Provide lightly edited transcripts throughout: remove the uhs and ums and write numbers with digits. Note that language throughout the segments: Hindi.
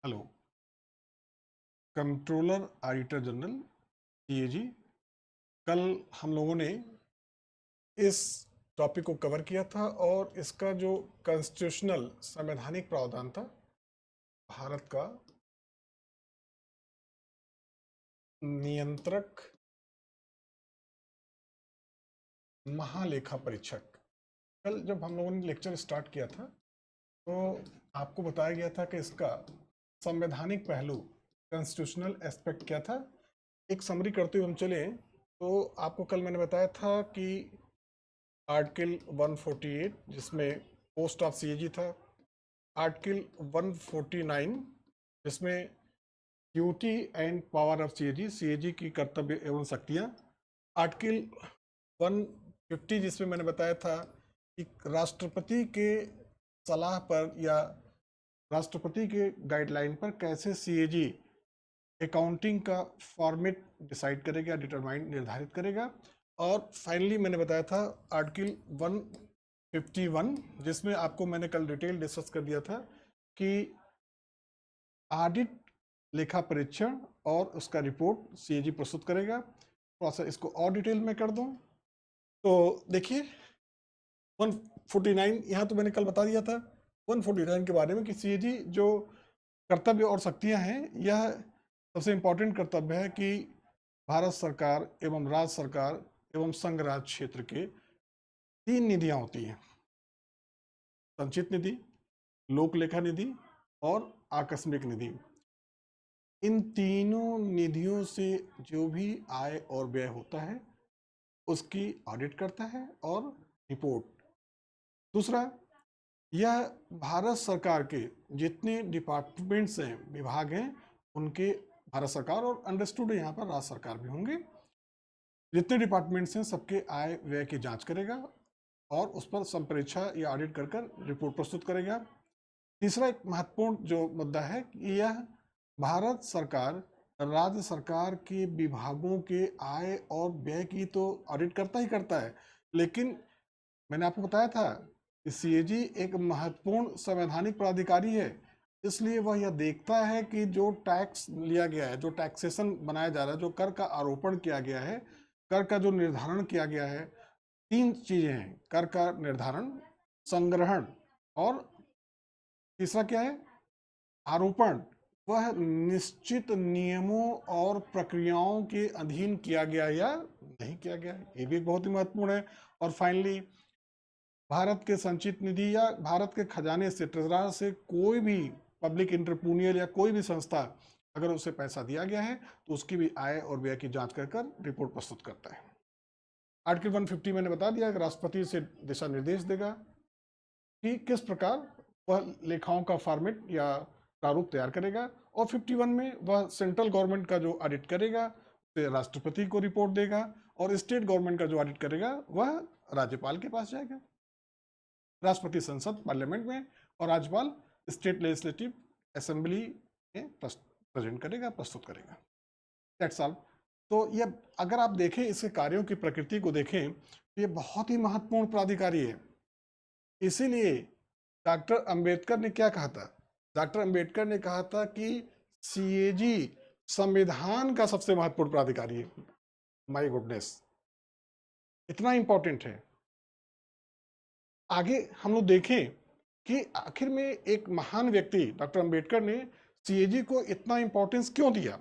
Hello. Controller auditor general CAG, कल हम लोगों ने इस टॉपिक को कवर किया था और इसका जो कॉन्स्टिट्यूशनल संवैधानिक प्रावधान था, भारत का नियंत्रक महालेखा परीक्षक, कल जब हम लोगों ने लेक्चर स्टार्ट किया था तो आपको बताया गया था कि इसका संवैधानिक पहलू कॉन्स्टिट्यूशनल एस्पेक्ट क्या था। एक समरी करते हुए हम चले तो आपको कल मैंने बताया था कि आर्टिकल 148 जिसमें पोस्ट ऑफ सीएजी था, आर्टिकल 149 जिसमें duty and power of CAG, CAG की कर्तव्य एवं शक्तियां, आर्टिकल 150 जिसमें मैंने बताया था कि राष्ट्रपति के सलाह पर या राष्ट्रपति के गाइडलाइन पर कैसे सीएजी अकाउंटिंग का फॉर्मेट डिसाइड करेगा, डिटरमाइन निर्धारित करेगा। और फाइनली मैंने बताया था आर्टिकल 151 जिसमें आपको मैंने कल डिटेल डिस्कस कर दिया था कि ऑडिट लेखा परीक्षण और उसका रिपोर्ट सीएजी प्रस्तुत करेगा। थोड़ा सा इसको और डिटेल में कर दूं तो देखिए 149 यहाँ तो मैंने कल बता दिया था 149 के बारे में कि सीएजी जो कर्तव्य और शक्तियां हैं, यह सबसे इम्पोर्टेंट कर्तव्य है कि भारत सरकार एवं राज्य सरकार एवं संघ राज्य क्षेत्र के 3 निधियां होती हैं, संचित निधि, लोक लेखा निधि और आकस्मिक निधि। इन तीनों निधियों से जो भी आय और व्यय होता है उसकी ऑडिट करता है और रिपोर्ट। दूसरा, यह भारत सरकार के जितने डिपार्टमेंट्स हैं, विभाग हैं, उनके भारत सरकार और अंडरस्टूड यहाँ पर राज्य सरकार भी होंगे, जितने डिपार्टमेंट्स हैं सबके आय व्यय की जांच करेगा और उस पर संप्रेक्षा या ऑडिट कर कर रिपोर्ट प्रस्तुत करेगा। तीसरा एक महत्वपूर्ण जो मुद्दा है कि यह भारत सरकार राज्य सरकार के विभागों के आय और व्यय की तो ऑडिट करता ही करता है, लेकिन मैंने आपको बताया था कि सीएजी एक महत्वपूर्ण संवैधानिक प्राधिकारी है, इसलिए वह यह देखता है कि जो टैक्स लिया गया है, जो टैक्सेशन बनाया जा रहा है, जो कर का आरोपण किया गया है, कर का जो निर्धारण किया गया है, 3 चीजें हैं, कर का निर्धारण, संग्रहण और तीसरा क्या है, आरोपण, वह निश्चित नियमों और प्रक्रियाओं के अधीन किया गया या नहीं किया गया है, ये भी बहुत ही महत्वपूर्ण है। और फाइनली भारत के संचित निधि या भारत के खजाने से, ट्रेजरार से कोई भी पब्लिक इंटरप्रूनियर या कोई भी संस्था अगर उसे पैसा दिया गया है तो उसकी भी आय और व्यय की जांच कर कर रिपोर्ट प्रस्तुत करता है। आर्टिकल 150 मैंने बता दिया कि राष्ट्रपति से दिशा निर्देश देगा कि किस प्रकार वह लेखाओं का फॉर्मेट या प्रारूप तैयार करेगा, और 51 में वह सेंट्रल गवर्नमेंट का जो ऑडिट करेगा उसे राष्ट्रपति को रिपोर्ट देगा और स्टेट गवर्नमेंट का जो ऑडिट करेगा वह राज्यपाल के पास जाएगा, राष्ट्रपति संसद पार्लियामेंट में और राज्यपाल स्टेट लेजिस्लेटिव असेंबली में प्रेजेंट करेगा, प्रस्तुत करेगा। That's all. तो ये अगर आप देखें इसके कार्यों की प्रकृति को देखें तो ये बहुत ही महत्वपूर्ण प्राधिकारी है। इसीलिए डॉक्टर अंबेडकर ने क्या कहा था, डॉक्टर अंबेडकर ने कहा था कि सीएजी संविधान का सबसे महत्वपूर्ण प्राधिकारी है। माय गुडनेस, इतना इंपॉर्टेंट है। आगे हम लोग देखें कि आखिर में एक महान व्यक्ति डॉक्टर अंबेडकर ने सीएजी को इतना इंपॉर्टेंस क्यों दिया।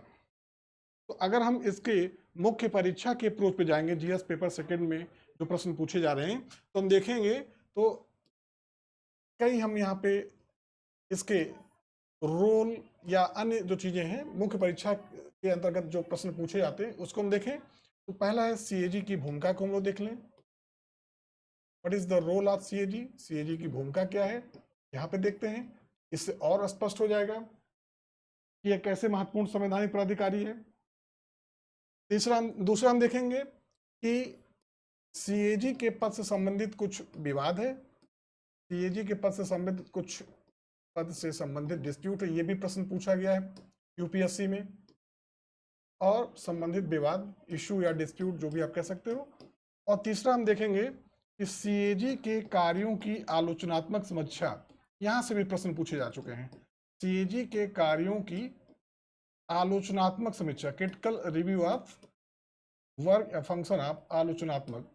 तो अगर हम इसके मुख्य परीक्षा के अप्रोच पे जाएंगे, जीएस पेपर सेकंड में जो प्रश्न पूछे जा रहे हैं, तो हम देखेंगे तो कई हम यहाँ पे इसके रोल या अन्य जो चीजें हैं मुख्य परीक्षा के अंतर्गत जो प्रश्न पूछे जाते हैं उसको हम देखें। तो पहला है सीएजी की भूमिका को हम लोग देख लें। What is the role of CAG, CAG की भूमिका क्या है, यहाँ पे देखते हैं। इससे और स्पष्ट हो जाएगा कि यह कैसे महत्वपूर्ण संवैधानिक प्राधिकारी है। दूसरा हम देखेंगे कि सीएजी के पद से संबंधित कुछ विवाद है, सीएजी के पद से संबंधित कुछ पद से संबंधित डिस्प्यूट है, ये भी प्रश्न पूछा गया है यूपीएससी में, और संबंधित विवाद, इशू या डिस्प्यूट जो भी आप कह सकते हो। और तीसरा हम देखेंगे कि सीएजी के कार्यों की आलोचनात्मक समीक्षा, यहां से भी प्रश्न पूछे जा चुके हैं। सीएजी के कार्यों की आलोचनात्मक समीक्षा, क्रिटिकल रिव्यू ऑफ वर्क या फंक्शन ऑफ आलोचनात्मक,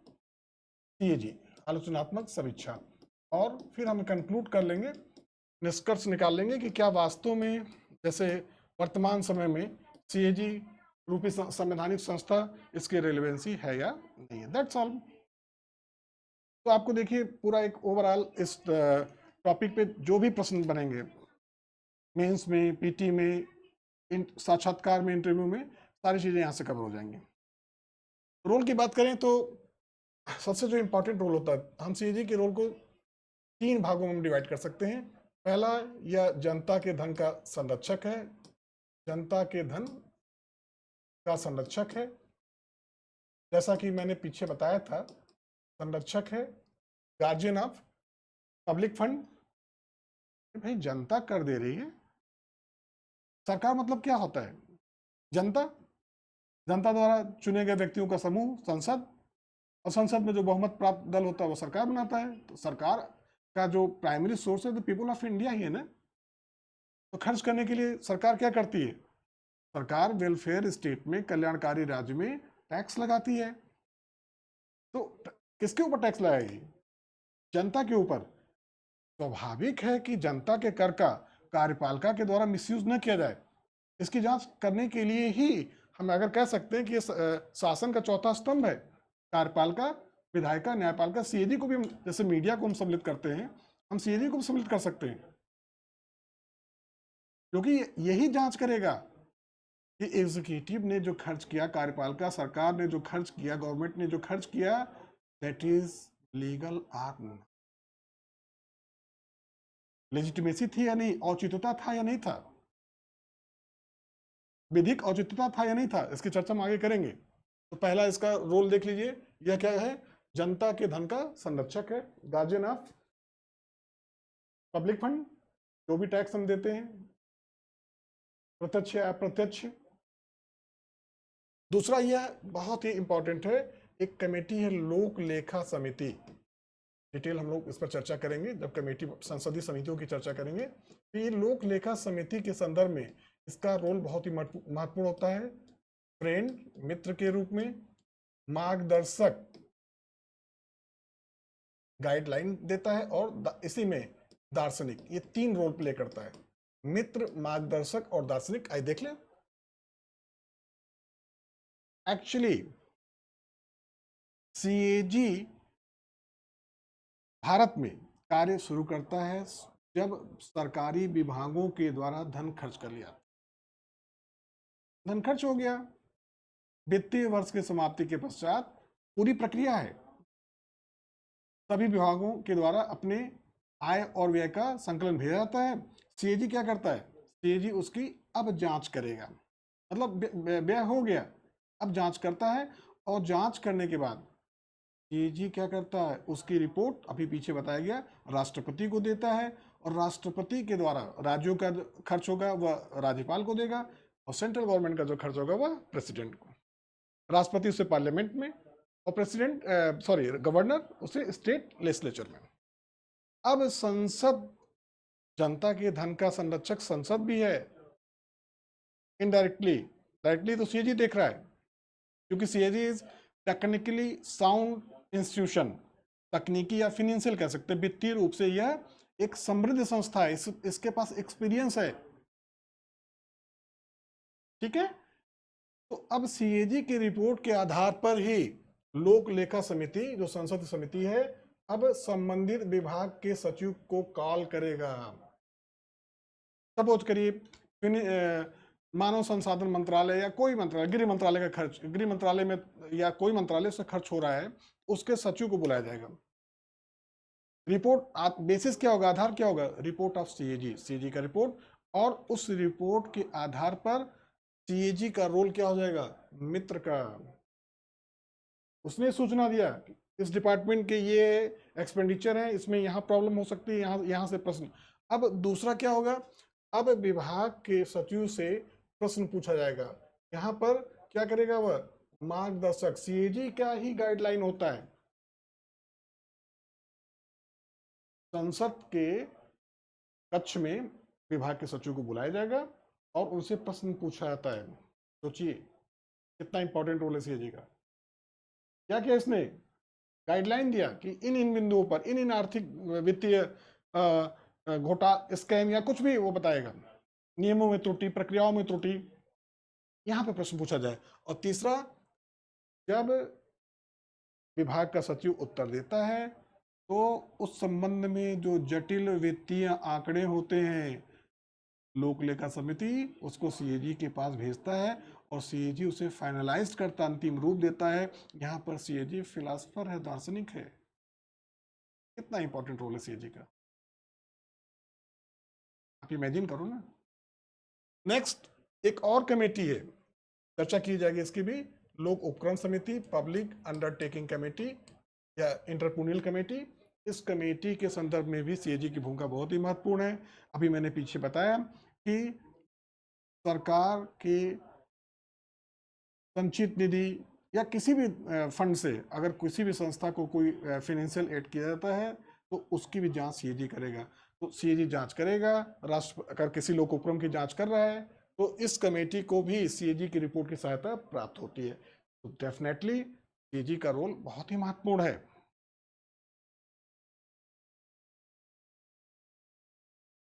सीएजी आलोचनात्मक समीक्षा। और फिर हम कंक्लूड कर लेंगे, निष्कर्ष निकाल लेंगे कि क्या वास्तव में जैसे वर्तमान समय में सीएजी रूपी संवैधानिक संस्था इसकी रेलेवेंसी है या नहीं है। That's all. तो आपको देखिए पूरा एक ओवरऑल इस टॉपिक पे जो भी प्रश्न बनेंगे मेंस में, पीटी में, साक्षात्कार में, इंटरव्यू में, सारी चीजें यहाँ से कवर हो जाएंगी। रोल की बात करें तो सबसे जो इम्पोर्टेंट रोल होता है, हम सीएजी के रोल को 3 भागों में डिवाइड कर सकते हैं। पहला, यह जनता के धन का संरक्षक है, जनता के धन का संरक्षक है। जैसा कि मैंने पीछे बताया था, संरक्षक है, गार्जियन ऑफ पब्लिक फंड। भाई जनता कर दे रही है, सरकार मतलब क्या होता है? जनता, जनता द्वारा चुने गए व्यक्तियों का समूह संसद, और संसद में जो बहुमत प्राप्त दल होता है वो सरकार बनाता है। तो सरकार का जो प्राइमरी सोर्स है तो पीपल ऑफ इंडिया ही है ना। तो खर्च करने के लिए सरकार क्या करती है? सरकार वेलफेयर स्टेट में, कल्याणकारी राज्य में टैक्स लगाती है। तो किसके ऊपर टैक्स लगाएगी? जनता के ऊपर। स्वाभाविक है कि जनता के कर का कार्यपालिका के द्वारा मिसयूज न किया जाए, इसकी जांच करने के लिए ही हम अगर कह सकते हैं कि ये शासन का चौथा स्तंभ है। कार्यपालिका, विधायिका, न्यायपालिका, सीएजी को भी, जैसे मीडिया को हम सम्मिलित करते हैं, हम सीएजी को भी सम्मिलित कर सकते हैं, क्योंकि यही जांच करेगा कि एग्जीक्यूटिव ने जो खर्च किया, कार्यपालिका सरकार ने जो खर्च किया, गवर्नमेंट ने जो खर्च किया, that is legal or not. Legitimacy थी या नहीं, औचित्यता था या नहीं था, विधिक औचित्यता था या नहीं था, इसकी चर्चा हम आगे करेंगे। तो पहला इसका रोल देख लीजिए, यह क्या है? जनता के धन का संरक्षक है, गार्जियन ऑफ पब्लिक फंड, जो भी टैक्स हम देते हैं, प्रत्यक्ष या अप्रत्यक्ष। दूसरा यह बहुत ही इंपॉर्टेंट है, एक कमेटी है लोक लेखा समिति। डिटेल हम लोग इस पर चर्चा करेंगे जब कमेटी, संसदीय समितियों की चर्चा करेंगे। तो ये लोक लेखा समिति के संदर्भ में इसका रोल बहुत ही महत्वपूर्ण होता है। फ्रेंड, मित्र के रूप में, मार्गदर्शक, गाइडलाइन देता है, और इसी में दार्शनिक, ये 3 रोल प्ले करता है। मित्र, मार्गदर्शक और दार्शनिक। आइए देख लें। एक्चुअली सीएजी भारत में कार्य शुरू करता है जब सरकारी विभागों के द्वारा धन खर्च कर लिया, धन खर्च हो गया, वित्तीय वर्ष की समाप्ति के पश्चात पूरी प्रक्रिया है, सभी विभागों के द्वारा अपने आय और व्यय का संकलन भेजा जाता है। सीएजी क्या करता है? सीएजी उसकी अब जांच करेगा, मतलब व्यय हो गया, अब जांच करता है, और जांच करने के बाद सीएजी क्या करता है? उसकी रिपोर्ट अभी पीछे बताया गया राष्ट्रपति को देता है, और राष्ट्रपति के द्वारा राज्यों का खर्च होगा वह राज्यपाल को देगा, और सेंट्रल गवर्नमेंट का जो खर्च होगा वह प्रेसिडेंट को। राष्ट्रपति उसे पार्लियामेंट में, और प्रेसिडेंट गवर्नर उसे स्टेट लेजिस्लेचर में। अब संसद, जनता के धन का संरक्षक संसद भी है इनडायरेक्टली। डायरेक्टली तो सीएजी देख रहा है, क्योंकि CAG is technically sound institution, तकनीकी या फिनेंशियल कह सकते हैं, वित्तीय रूप से यह एक समृद्ध संस्था है, इसके पास एक्सपीरियंस है। ठीक है। तो अब सीएजी की रिपोर्ट के आधार पर ही लोक लेखा समिति, जो संसद समिति है, अब संबंधित विभाग के सचिव को कॉल करेगा। सपोज करिए मानव संसाधन मंत्रालय या कोई मंत्रालय, गृह मंत्रालय का खर्च, गृह मंत्रालय में या कोई मंत्रालय से खर्च हो रहा है, उसके सचिव को बुलाया जाएगा। रिपोर्ट बेसिस क्या होगा, आधार क्या होगा? रिपोर्ट ऑफ सीएजी, सीएजी का रिपोर्ट, और उस रिपोर्ट के आधार पर सीएजी का रोल क्या हो जाएगा? मित्र का। उसने सूचना दिया इस डिपार्टमेंट के ये एक्सपेंडिचर है, इसमें यहाँ प्रॉब्लम हो सकती है, यहाँ से प्रश्न। अब दूसरा क्या होगा? अब विभाग के सचिव से प्रश्न पूछा जाएगा। यहाँ पर क्या करेगा वह? मार्गदर्शक, सीएजी का ही गाइडलाइन होता है। संसद के कक्ष में विभाग के सचिव को बुलाया जाएगा और उनसे प्रश्न पूछा जाता है। सोचिए कितना इंपॉर्टेंट रोल है सीएजी का। क्या किया इसने, गाइडलाइन दिया कि इन इन बिंदुओं पर इन इन आर्थिक वित्तीय घोटाला स्कैम या कुछ भी वो बताएगा, नियमों में त्रुटि, प्रक्रियाओं में त्रुटि, यहां पे प्रश्न पूछा जाए। और तीसरा, जब विभाग का सचिव उत्तर देता है तो उस संबंध में जो जटिल वित्तीय आंकड़े होते हैं, लोक लेखा समिति उसको सीएजी के पास भेजता है और सीएजी उसे फाइनलाइज करता, अंतिम रूप देता है। यहाँ पर सीएजी फिलासफर है, दार्शनिक है। कितना इंपॉर्टेंट रोल है सीएजी का, आप इमेजिन करो ना। नेक्स्ट एक और कमेटी है, चर्चा की जाएगी इसकी भी, लोक उपक्रम समिति, पब्लिक अंडरटेकिंग कमेटी या इंटरपुनियल कमेटी। इस कमेटी के संदर्भ में भी सीएजी की भूमिका बहुत ही महत्वपूर्ण है। अभी मैंने पीछे बताया कि सरकार के संचित निधि या किसी भी फंड से अगर किसी भी संस्था को कोई फाइनेंशियल एड किया जाता है तो उसकी भी जांच सीएजी करेगा। तो सीएजी जांच करेगा। राष्ट्र अगर किसी लोक उपक्रम की जांच कर रहा है तो इस कमेटी को भी सीएजी की रिपोर्ट की सहायता प्राप्त होती है। तो डेफिनेटली सीएजी का रोल बहुत ही महत्वपूर्ण है।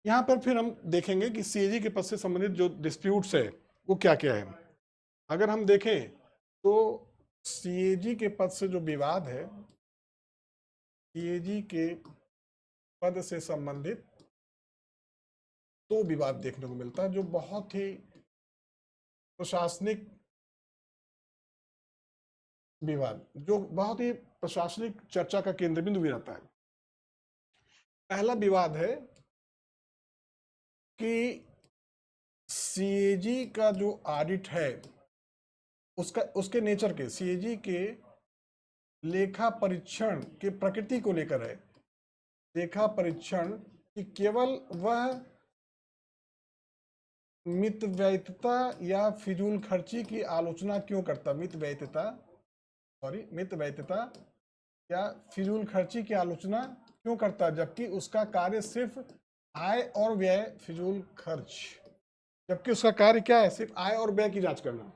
यहां पर फिर हम देखेंगे कि सीएजी के पद से संबंधित जो डिस्प्यूट्स है वो क्या क्या है। अगर हम देखें तो सीएजी के पद से जो विवाद है, सीएजी के पद से संबंधित दो विवाद देखने को मिलता है जो बहुत ही प्रशासनिक विवाद, जो बहुत ही प्रशासनिक चर्चा का केंद्र बिंदु भी रहता है। पहला विवाद है कि सीएजी का जो ऑडिट है उसके नेचर के, सीएजी के लेखा परीक्षण की प्रकृति को लेकर है। लेखा परीक्षण कि केवल वह मितव्ययिता या फिजूल खर्ची की आलोचना क्यों करता, मितव्ययिता या फिजूल खर्ची की आलोचना क्यों करता, जबकि उसका कार्य सिर्फ आय और व्यय, फिजूल खर्च, जबकि उसका कार्य क्या है, सिर्फ आय और व्यय की जांच करना।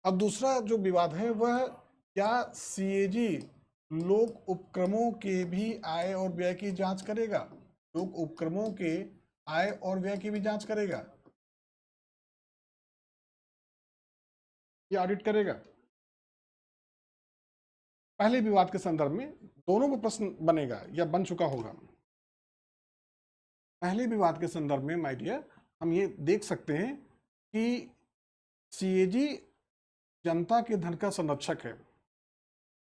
अब दूसरा जो विवाद है वह, क्या सीएजी लोक उपक्रमों के भी आय और व्यय की जांच करेगा, लोक उपक्रमों के आय और व्यय की भी जांच करेगा, ये ऑडिट करेगा। पहले विवाद के संदर्भ में दोनों में प्रश्न बनेगा या बन चुका होगा। पहले विवाद के संदर्भ में माय डियर हम ये देख सकते हैं कि सीएजी जनता के धन का संरक्षक है।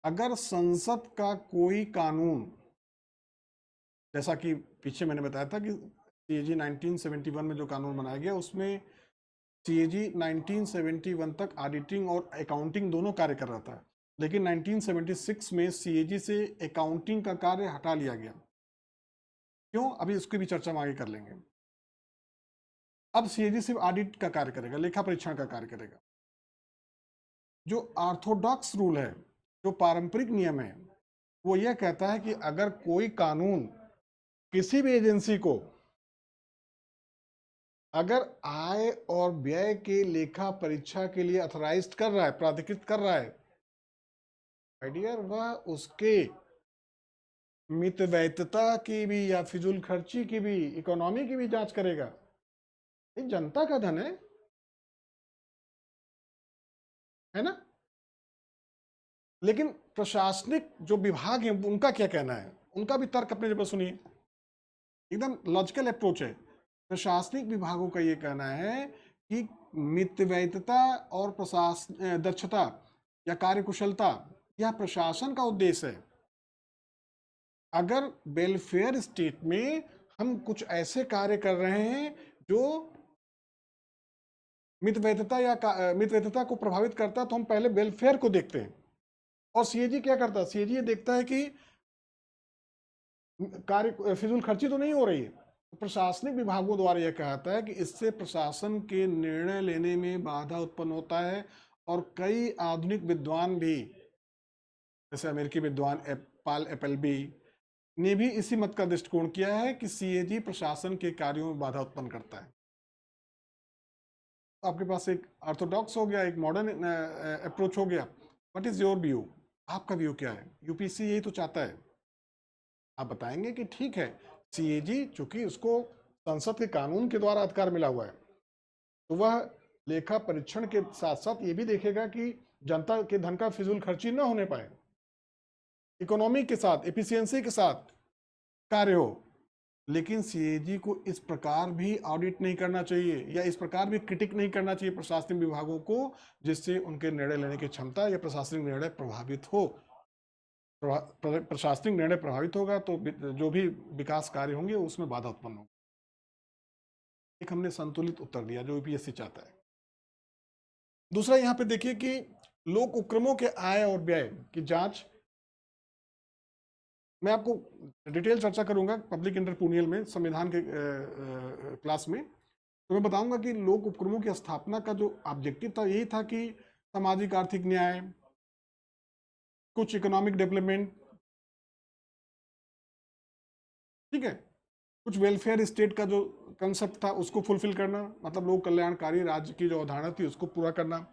अगर संसद का कोई कानून, जैसा कि पीछे मैंने बताया था कि सीएजी 1971 में जो कानून बनाया गया उसमें सीएजी 1971 तक ऑडिटिंग और अकाउंटिंग दोनों कार्य कर रहा था, लेकिन 1976 में सीएजी से अकाउंटिंग का कार्य हटा लिया गया। क्यों, अभी उसकी भी चर्चा हम आगे कर लेंगे। अब सीएजी सिर्फ ऑडिट का कार्य करेगा, लेखा परीक्षण का कार्य करेगा। जो ऑर्थोडॉक्स रूल है, जो पारंपरिक नियम है, वो यह कहता है कि अगर कोई कानून किसी भी एजेंसी को अगर आय और व्यय के लेखा परीक्षा के लिए अथोराइज कर रहा है, प्राधिकृत कर रहा है, डियर, वह उसके मितव्ययिता की भी या फिजूल खर्ची की भी, इकोनॉमी की भी जांच करेगा। ये जनता का धन है ना। लेकिन प्रशासनिक जो विभाग है उनका क्या कहना है, उनका भी तर्क अपने जगह सुनिए, एकदम लॉजिकल अप्रोच है। प्रशासनिक विभागों का ये कहना है कि मितव्ययिता और प्रशासन दक्षता या कार्यकुशलता यह प्रशासन का उद्देश्य है। अगर वेलफेयर स्टेट में हम कुछ ऐसे कार्य कर रहे हैं जो मितव्ययिता को प्रभावित करता है तो हम पहले वेलफेयर को देखते हैं। और सीएजी क्या करता है, सीएजी ये देखता है कि कार्य फिजूल खर्ची तो नहीं हो रही है। तो प्रशासनिक विभागों द्वारा यह कहता है कि इससे प्रशासन के निर्णय लेने में बाधा उत्पन्न होता है। और कई आधुनिक विद्वान भी, जैसे अमेरिकी विद्वान पाल एपलबी, ने भी इसी मत का दृष्टिकोण किया है कि सीएजी प्रशासन के कार्यों में बाधा उत्पन्न करता है। तो आपके पास एक ऑर्थोडॉक्स हो गया, एक मॉडर्न अप्रोच हो गया। What is your view? आपका व्यू क्या है? यूपीएससी यही तो चाहता है। आप बताएंगे कि ठीक है, सीएजी चूंकि उसको संसद के कानून के द्वारा अधिकार मिला हुआ है, तो वह लेखा परीक्षण के साथ साथ ये भी देखेगा कि जनता के धन का फिजूल खर्ची न होने पाए, इकोनॉमी के साथ, एफिशिएंसी के साथ कार्य हो। लेकिन सीएजी को इस प्रकार भी ऑडिट नहीं करना चाहिए या इस प्रकार भी क्रिटिक नहीं करना चाहिए प्रशासनिक विभागों को, जिससे उनके निर्णय लेने की क्षमता या प्रशासनिक निर्णय प्रभावित हो। प्रशासनिक निर्णय प्रभावित होगा तो जो भी विकास कार्य होंगे उसमें बाधा उत्पन्न होगी। एक हमने संतुलित उत्तर दिया जो यूपीएससी चाहता है। दूसरा यहाँ पे देखिए कि लोक उपक्रमों के आय और व्यय की जांच। मैं आपको डिटेल चर्चा करूंगा पब्लिक इंटरपूनियल में, संविधान के क्लास में। तो मैं बताऊंगा कि लोक उपक्रमों की स्थापना का जो ऑब्जेक्टिव था यही था कि सामाजिक आर्थिक न्याय, कुछ इकोनॉमिक डेवलपमेंट, ठीक है, कुछ वेलफेयर स्टेट का जो कंसेप्ट था उसको फुलफिल करना, मतलब लोक कल्याणकारी राज्य की जो अवधारणा थी उसको पूरा करना।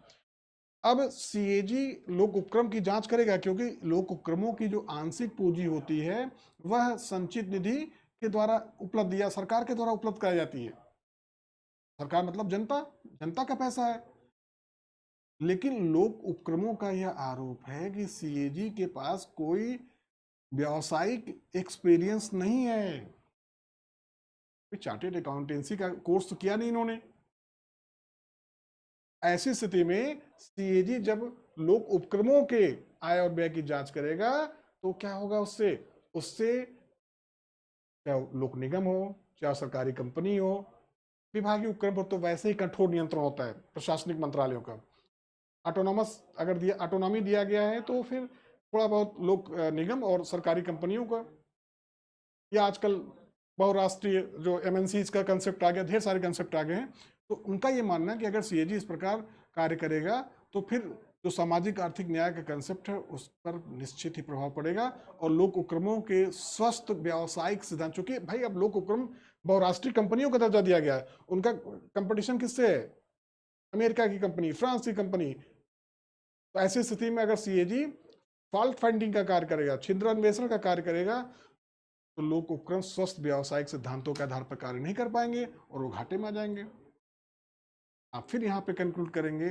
अब सीएजी लोक उपक्रम की जांच करेगा क्योंकि लोक उपक्रमों की जो आंशिक पूंजी होती है वह संचित निधि के द्वारा उपलब्ध या सरकार के द्वारा उपलब्ध कराई जाती है। सरकार मतलब जनता, जनता का पैसा है। लेकिन लोक उपक्रमों का यह आरोप है कि सीएजी के पास कोई व्यावसायिक एक्सपीरियंस नहीं है। चार्टेड अकाउंटेंसी का कोर्स तो किया नहीं इन्होंने। ऐसी स्थिति में सीएजी जब लोक उपक्रमों के आय और व्यय की जांच करेगा तो क्या होगा? उससे उससे चाहे लोक निगम हो चाहे सरकारी कंपनी हो, विभागीय उपक्रम पर तो वैसे ही कठोर नियंत्रण होता है प्रशासनिक मंत्रालयों का। ऑटोनॉमस अगर दिया, ऑटोनॉमी दिया गया है तो फिर थोड़ा बहुत लोक निगम और सरकारी कंपनियों का, या आजकल बहुराष्ट्रीय जो एमएनसीज का कंसेप्ट आ गया, ढेर सारे कंसेप्ट आ गए हैं। तो उनका ये मानना है कि अगर सीएजी इस प्रकार कार्य करेगा तो फिर जो सामाजिक आर्थिक न्याय का कंसेप्ट है उस पर निश्चित ही प्रभाव पड़ेगा। और लोक उपक्रमों के स्वस्थ व्यावसायिक सिद्धांत, चूंकि भाई अब लोक उपक्रम बहुराष्ट्रीय कंपनियों का दर्जा दिया गया है, उनका कंपटीशन किससे है? अमेरिका की कंपनी, फ्रांस की कंपनी। तो ऐसी स्थिति में अगर सीएजी फॉल्ट फाइंडिंग का कार्य करेगा, छिद्र अन्वेषण का कार्य करेगा, तो लोक उपक्रम स्वस्थ व्यावसायिक सिद्धांतों के आधार पर कार्य नहीं कर पाएंगे और वो घाटे में आ जाएंगे। आप फिर यहाँ पे कंक्लूड करेंगे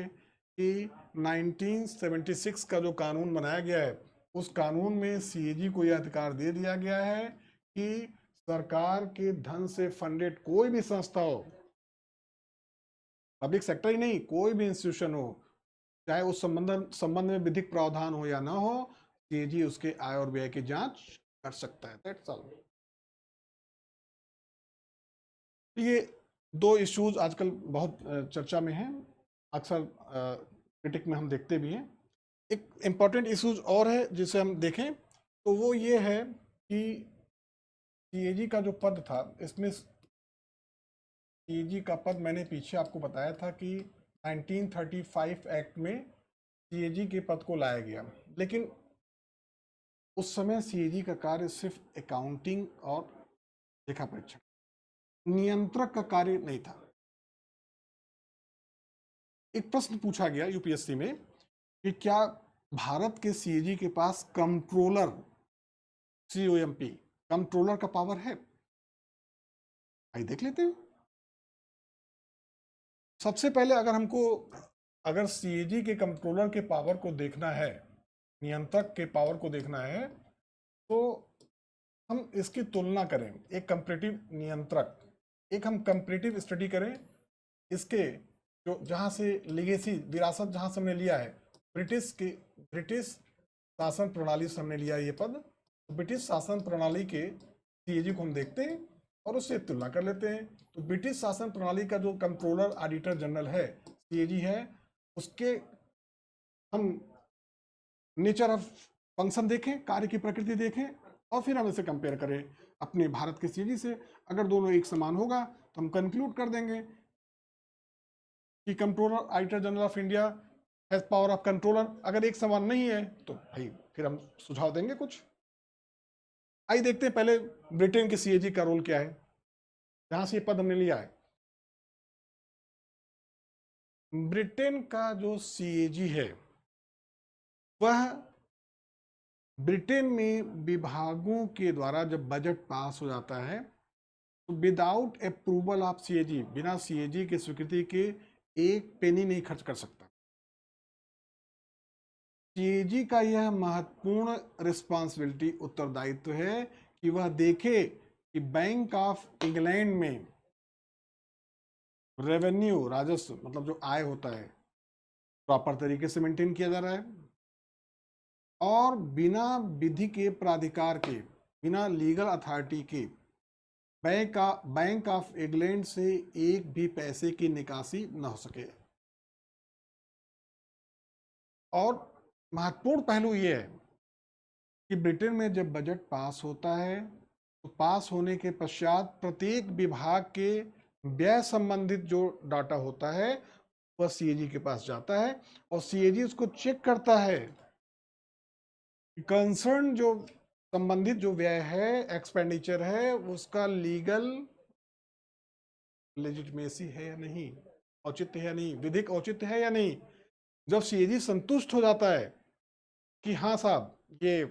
कि 1976 का जो कानून बनाया गया है उस कानून में सीएजी को यह अधिकार दे दिया गया है कि सरकार के धन से फंडेड कोई भी संस्था हो, पब्लिक सेक्टर ही नहीं, कोई भी इंस्टीट्यूशन हो, चाहे उस संबंध में विधिक प्रावधान हो या ना हो, सीएजी उसके आय और व्यय की जांच कर सकता है। That's all. ये दो इश्यूज आजकल बहुत चर्चा में हैं, अक्सर क्रिटिक में हम देखते भी हैं। एक इम्पॉर्टेंट इश्यूज और है जिसे हम देखें तो वो ये है कि सीएजी का जो पद था, इसमें सीएजी का पद मैंने पीछे आपको बताया था कि 1935 एक्ट में सीएजी के पद को लाया गया, लेकिन उस समय सीएजी का कार्य सिर्फ अकाउंटिंग और लेखा परीक्षण, नियंत्रक का कार्य नहीं था। एक प्रश्न पूछा गया यूपीएससी में कि क्या भारत के सीएजी के पास कंट्रोलर, सीओएमपी, कंट्रोलर का पावर है? आइए देख लेते हैं। सबसे पहले अगर सीएजी के कंट्रोलर के पावर को देखना है, नियंत्रक के पावर को देखना है, तो हम इसकी तुलना करें एक कंपैरेटिव नियंत्रक, एक हम कंपैरेटिव स्टडी करें इसके जो जहां से लिगेसी विरासत जहां से हमने लिया है, ब्रिटिश शासन प्रणाली से हमने लिया ये पद। तो ब्रिटिश शासन प्रणाली के सीएजी को हम देखते हैं और उससे तुलना कर लेते हैं। तो ब्रिटिश शासन प्रणाली का जो कंट्रोलर ऑडिटर जनरल है, सीएजी है, उसके हम नेचर ऑफ फंक्शन देखें, कार्य की प्रकृति देखें और फिर हम इसे कंपेयर करें अपने भारत के सीएजी से। अगर दोनों एक समान होगा तो हम कंक्लूड कर देंगे कि controller auditor general of India has power of controller. अगर एक समान नहीं है तो भाई फिर हम सुझाव देंगे कुछ। आइए देखते हैं पहले ब्रिटेन के सीएजी का रोल क्या है, जहां से ये पद हमने लिया है। ब्रिटेन का जो सीएजी है वह ब्रिटेन में विभागों के द्वारा जब बजट पास हो जाता है तो विदाउट अप्रूवल ऑफ सीएजी, बिना सीएजी की स्वीकृति के एक पेनी नहीं खर्च कर सकता। सीएजी का यह महत्वपूर्ण रिस्पॉन्सिबिलिटी, उत्तरदायित्व है कि वह देखे कि बैंक ऑफ इंग्लैंड में रेवेन्यू, राजस्व मतलब जो आय होता है, प्रॉपर तरीके से मेंटेन किया जा रहा है और बिना विधि के प्राधिकार के, बिना लीगल अथॉरिटी के बैंक ऑफ इंग्लैंड से एक भी पैसे की निकासी न हो सके। और महत्वपूर्ण पहलू यह है कि ब्रिटेन में जब बजट पास होता है तो पास होने के पश्चात प्रत्येक विभाग के व्यय संबंधित जो डाटा होता है वह सीएजी के पास जाता है और सीएजी उसको चेक करता है कंसर्न जो संबंधित जो व्यय है, एक्सपेंडिचर है, उसका लीगल लेजिटिमेसी है या नहीं, औचित्य है या नहीं, विधिक औचित्य है या नहीं। जब सीएजी संतुष्ट हो जाता है कि हाँ साहब ये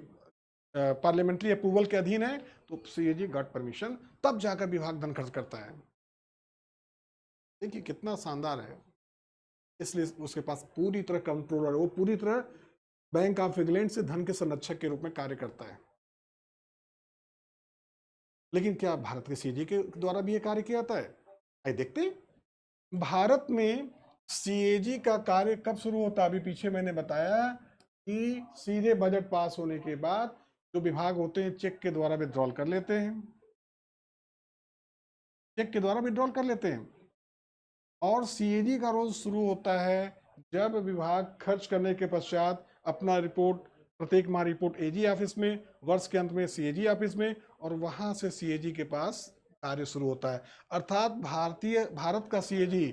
पार्लियामेंट्री अप्रूवल के अधीन है तो सीएजी गॉट परमिशन, तब जाकर विभाग धन खर्च करता है। देखिए कितना शानदार है। इसलिए उसके पास पूरी तरह कंट्रोलर, वो पूरी तरह बैंक ऑफ इंग्लैंड से धन के संरक्षक के रूप में कार्य करता है। लेकिन क्या भारत के सीएजी के द्वारा भी ये कार्य किया जाता है? आइए देखते हैं। भारत में सीएजी का कार्य कब शुरू होता है? अभी पीछे मैंने बताया कि सीधे बजट पास होने के बाद जो विभाग होते हैं चेक के द्वारा विड्रॉल कर लेते हैं, चेक के द्वारा विड्रॉल कर लेते हैं। और सीएजी का रोल शुरू होता है जब विभाग खर्च करने के पश्चात अपना रिपोर्ट, प्रत्येक माह रिपोर्ट एजी ऑफिस में, वर्ष के अंत में सीएजी ऑफिस में, और वहां से सीएजी के पास कार्य शुरू होता है। अर्थात भारत का सीएजी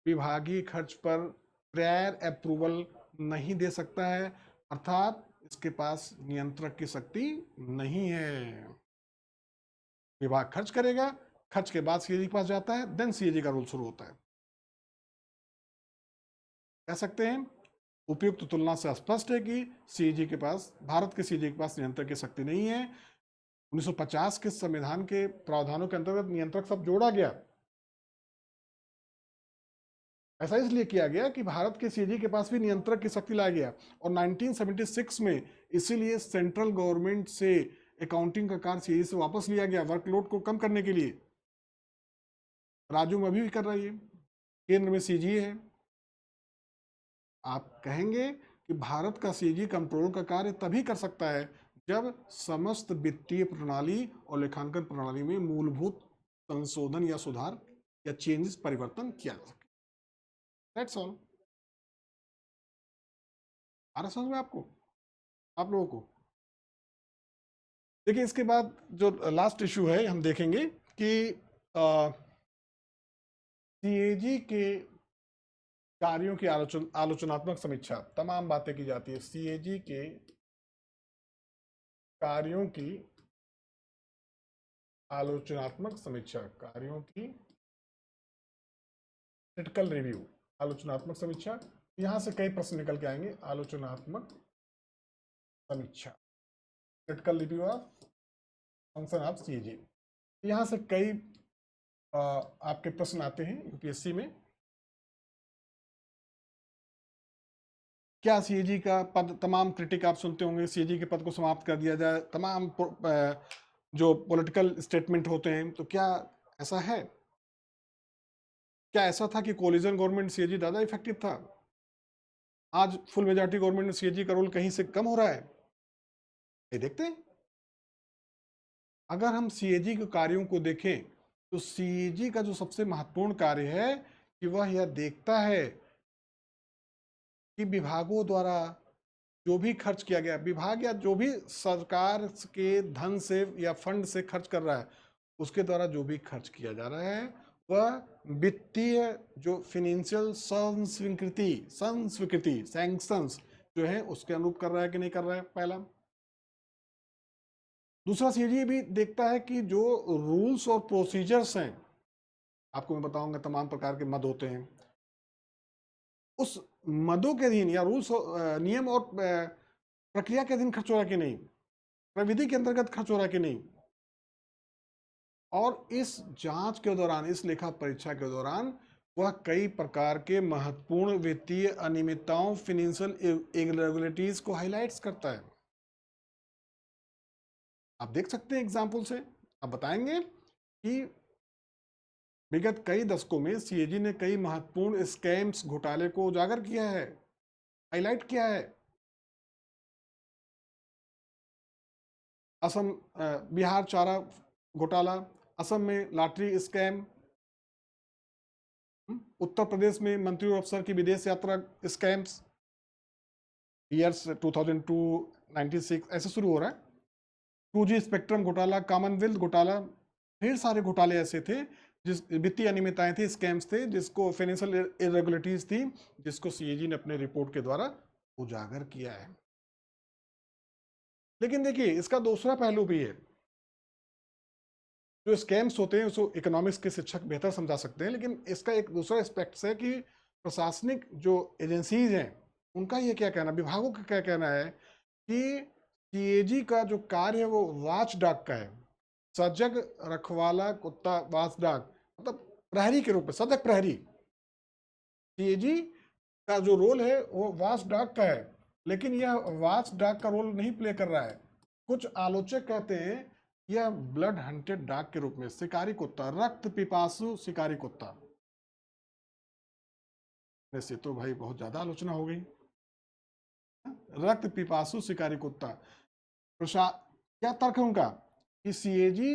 विभागीय खर्च पर प्रायर अप्रूवल नहीं दे सकता है, अर्थात इसके पास नियंत्रक की शक्ति नहीं है। विभाग खर्च करेगा, खर्च के बाद सीएजी के पास जाता है, देन सीएजी का रोल शुरू होता है। कह सकते हैं उपयुक्त तुलना से स्पष्ट है कि सीएजी के पास, भारत के सीएजी के पास नियंत्रक की शक्ति नहीं है। 1950 के संविधान के प्रावधानों के अंतर्गत नियंत्रक शब्द जोड़ा गया। ऐसा इसलिए किया गया कि भारत के सीएजी के पास भी नियंत्रक की शक्ति लाया गया। और 1976 में इसीलिए सेंट्रल गवर्नमेंट से अकाउंटिंग का कार्य सीएजी से वापस लिया गया, वर्कलोड को कम करने के लिए। राज्यों में अभी भी कर रही है, केंद्र में सीएजी है। आप कहेंगे कि भारत का सीएजी कंट्रोल का कार्य तभी कर सकता है जब समस्त वित्तीय प्रणाली और लेखांकन प्रणाली में मूलभूत संशोधन या सुधार या चेंजेस, परिवर्तन किया जा सके। That's all. आ रहा समझ में आपको, आप लोगों को? देखिए इसके बाद जो लास्ट इशू है हम देखेंगे कि सीएजी के कार्यों की आलोचनात्मक समीक्षा, तमाम बातें की जाती है सीएजी के कार्यों की आलोचनात्मक समीक्षा, कार्यों की क्रिटिकल रिव्यू, आलोचनात्मक समीक्षा। यहां से कई प्रश्न निकल के आएंगे। आलोचनात्मक समीक्षा, critical review of function of CAG, यहां से कई आपके प्रश्न आते हैं यूपीएससी में। क्या सीएजी का पद, तमाम क्रिटिक आप सुनते होंगे, सीएजी के पद को समाप्त कर दिया जाए, तमाम जो पॉलिटिकल स्टेटमेंट होते हैं, तो क्या ऐसा है? क्या ऐसा था कि कोलिजन गवर्नमेंट सीएजी ज्यादा इफेक्टिव था? आज फुल मेजॉरिटी गवर्नमेंट में सीएजी का रोल कहीं से कम हो रहा है? ये देखते हैं। अगर हम सीएजी के कार्यों को देखें तो सीएजी का जो सबसे महत्वपूर्ण कार्य है कि वह यह देखता है कि विभागों द्वारा जो भी खर्च किया गया, विभाग या जो भी सरकार के धन से या फंड से खर्च कर रहा है, उसके द्वारा जो भी खर्च किया जा रहा है वह वित्तीय जो फिनेंशियल संस्वीकृति सैंक्शंस जो है उसके अनुरूप कर रहा है कि नहीं कर रहा है, पहला। दूसरा सीएजी भी देखता है कि जो रूल्स और प्रोसीजर्स हैं, आपको मैं बताऊंगा तमाम प्रकार के मद होते हैं, उस मदों के अधीन या रूल्स नियम और प्रक्रिया के अधीन खर्च हो रहा कि नहीं, प्रविधि के अंतर्गत खर्च हो रहा कि नहीं। और इस जांच के दौरान, इस लेखा परीक्षा के दौरान वह कई प्रकार के महत्वपूर्ण वित्तीय अनियमितताओं, फाइनेंशियल इरेगुलरिटीज को हाईलाइट्स करता है। आप देख सकते हैं एग्जाम्पल से, आप बताएंगे कि विगत कई दशकों में सीएजी ने कई महत्वपूर्ण स्कैम्स, घोटाले को उजागर किया है, हाईलाइट किया है। असम बिहार चारा घोटाला, असम में लॉटरी स्कैम, उत्तर प्रदेश में मंत्री और अफसर की विदेश यात्रा स्कैम्स, ईयर्स 2002 96 ऐसे शुरू हो रहा है। 2G स्पेक्ट्रम घोटाला, कॉमनवेल्थ घोटाला, ढेर सारे घोटाले ऐसे थे, जिस वित्तीय अनियमितताएं थी, स्कैम्स थे, जिसको फाइनेंशियल इरेगुलरिटीज थी, जिसको सीएजी ने अपने रिपोर्ट के द्वारा उजागर किया है। लेकिन देखिए इसका दूसरा पहलू भी है। जो स्कैम्स होते हैं उसको इकोनॉमिक्स के शिक्षक बेहतर समझा सकते हैं, लेकिन इसका एक दूसरा एस्पेक्ट है कि प्रशासनिक जो एजेंसीज हैं उनका ये क्या कहना, विभागों का क्या कहना है कि सीएजी का जो कार्य है वो वॉच डॉग का है, सजग रखवाला कुत्ता, वॉच डॉग मतलब प्रहरी के रूप में, सजग प्रहरी। सीएजी का जो रोल है वो वॉच डॉग का है, लेकिन यह वॉच डॉग का रोल नहीं प्ले कर रहा है। कुछ आलोचक कहते हैं यह ब्लड हंटेड डॉग के रूप में, शिकारी कुत्ता, रक्त पिपासु शिकारी कुत्ता। वैसे तो भाई बहुत ज्यादा आलोचना हो गई। रक्त पिपासु शिकारी कुत्ता, क्या तर्क है उनका कि सीएजी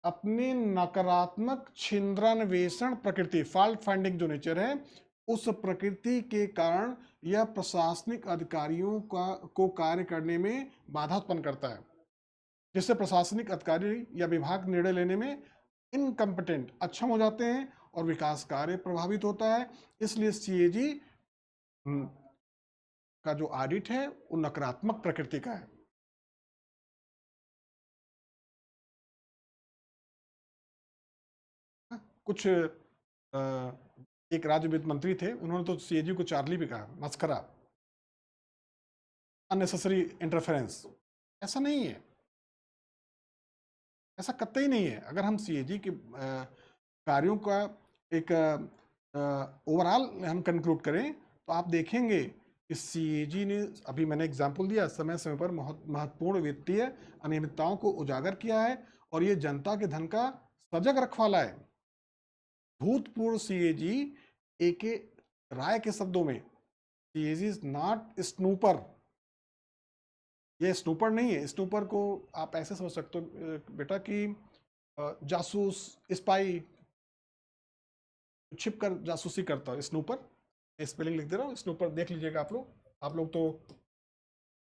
अपने नकारात्मक छिंद्रान्वेषण प्रकृति, फॉल्ट फाइंडिंग जो नेचर है, उस प्रकृति के कारण यह प्रशासनिक अधिकारियों को कार्य करने में बाधा उत्पन्न करता है, जिससे प्रशासनिक अधिकारी या विभाग निर्णय लेने में इनकम्पिटेंट, अक्षम हो जाते हैं और विकास कार्य प्रभावित होता है। इसलिए सीएजी का जो ऑडिट है वो नकारात्मक प्रकृति का है। कुछ एक राज्य वित्त मंत्री थे, उन्होंने तो सीएजी को चार्ली भी कहा, मस्करा, अननेसेसरी इंटरफेरेंस। ऐसा नहीं है, ऐसा कतई नहीं है। अगर हम सीएजी के कार्यों का एक ओवरऑल हम कंक्लूड करें तो आप देखेंगे कि सीएजी ने, अभी मैंने एग्जांपल दिया, समय समय पर महत्वपूर्ण वित्तीय अनियमितताओं को उजागर किया है और ये जनता के धन का सजग रखवाला है। भूतपूर्व सीएजी एके राय के शब्दों में, सीएजी इज नॉट स्नूपर। ये स्नूपर नहीं है। स्नूपर को आप ऐसे समझ सकते हो बेटा कि जासूस, स्पाई, छिप कर जासूसी करता है, स्नूपर। स्पेलिंग लिख दे रहा हूँ, स्नूपर देख लीजिएगा आप लोग। आप लोग तो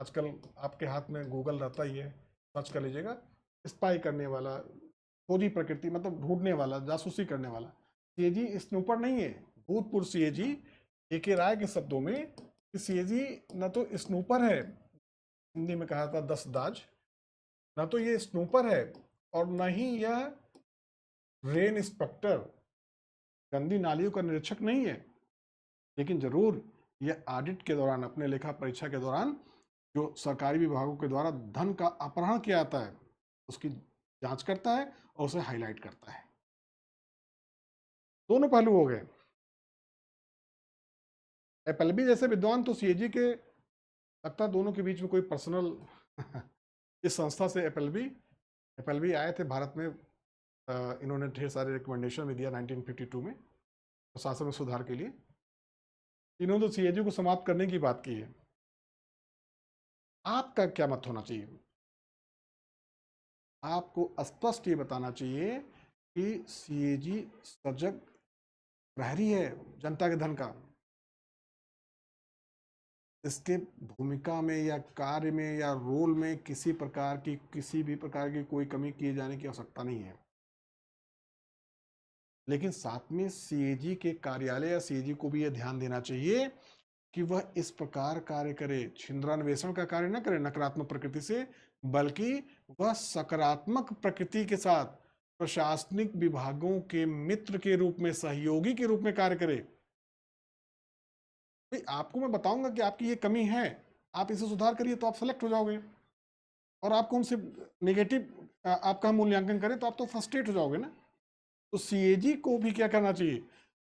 आजकल आपके हाथ में गूगल रहता ही है, सर्च कर लीजिएगा। स्पाई करने वाला, खोजी प्रकृति मतलब ढूंढने वाला, जासूसी करने वाला। सीएजी स्नूपर नहीं है। भूतपूर्व सीएजी एके राय के शब्दों में सीएजी न तो स्नूपर है, हिंदी में कहा था दस्तदाज, न तो ये स्नूपर है और न ही यह रेन इंस्पेक्टर, गंदी नालियों का निरीक्षक नहीं है। लेकिन जरूर यह ऑडिट के दौरान, अपने लेखा परीक्षा के दौरान जो सरकारी विभागों के द्वारा धन का अपहरण किया जाता है उसकी जांच करता है और उसे हाईलाइट करता है। दोनों पहलू हो गए। एपएलबी जैसे विद्वान तो सीएजी के, लगता है दोनों के बीच में कोई पर्सनल इस संस्था से एपएलबी आए थे भारत में। इन्होंने ढेर सारे रिकमेंडेशन भी दिया 1952 में प्रशासन में सुधार के लिए। इन्होंने तो सीएजी को समाप्त करने की बात की है। आपका क्या मत होना चाहिए? आपको स्पष्ट ये बताना चाहिए कि सीएजी सजग प्रहरी है जनता के धन का। इसके भूमिका में या कार्य में या रोल में किसी भी प्रकार की कोई कमी किए जाने की आवश्यकता नहीं है। लेकिन साथ में सीएजी के कार्यालय या सीएजी को भी यह ध्यान देना चाहिए कि वह इस प्रकार कार्य करे, छिंद्रान्वेषण का कार्य न करे नकारात्मक प्रकृति से, बल्कि वह सकारात्मक प्रकृति के साथ प्रशासनिक विभागों के मित्र के रूप में, सहयोगी के रूप में कार्य करे। भाई आपको मैं बताऊंगा कि आपकी ये कमी है, आप इसे सुधार करिए तो आप सेलेक्ट हो जाओगे, और आपको उनसे नेगेटिव आपका मूल्यांकन करें तो आप तो फ्रस्ट्रेट हो जाओगे ना। तो सीएजी को भी क्या करना चाहिए,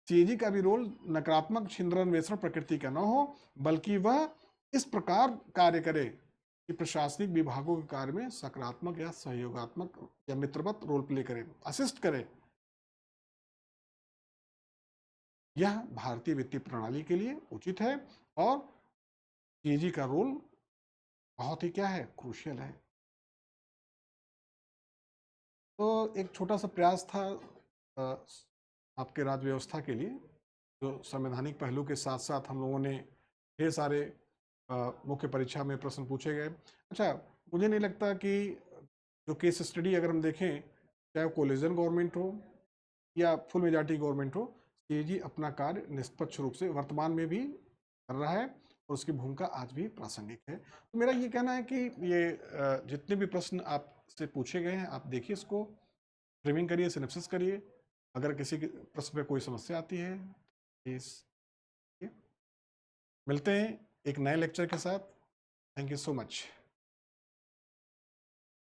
सीएजी का भी रोल नकारात्मक छिंद्रान्वेषण प्रकृति का न हो, बल्कि वह इस प्रकार कार्य करे कि प्रशासनिक विभागों के कार्य में सकारात्मक या सहयोगात्मक या मित्रवत रोल प्ले करे, असिस्ट करे। यह भारतीय वित्तीय प्रणाली के लिए उचित है, और सीएजी का रोल बहुत ही क्या है, क्रूशियल है। तो एक छोटा सा प्रयास था आपके राज्य व्यवस्था के लिए, जो संवैधानिक पहलू के साथ साथ हम लोगों ने ढेर सारे मुख्य परीक्षा में प्रश्न पूछे गए। अच्छा, मुझे नहीं लगता कि जो केस स्टडी अगर हम देखें, चाहे वो कोलिजन गवर्नमेंट हो या फुल मेजॉरिटी गवर्नमेंट हो, सीएजी अपना कार्य निष्पक्ष रूप से वर्तमान में भी कर रहा है, और उसकी भूमिका आज भी प्रासंगिक है। तो मेरा ये कहना है कि ये जितने भी प्रश्न आपसे पूछे गए हैं, आप देखिए, इसको फ्रेमिंग करिए, सिनेप्सिस करिए। अगर किसी के प्रश्न में कोई समस्या आती है, प्लीज मिलते हैं एक नए लेक्चर के साथ। Thank you so much.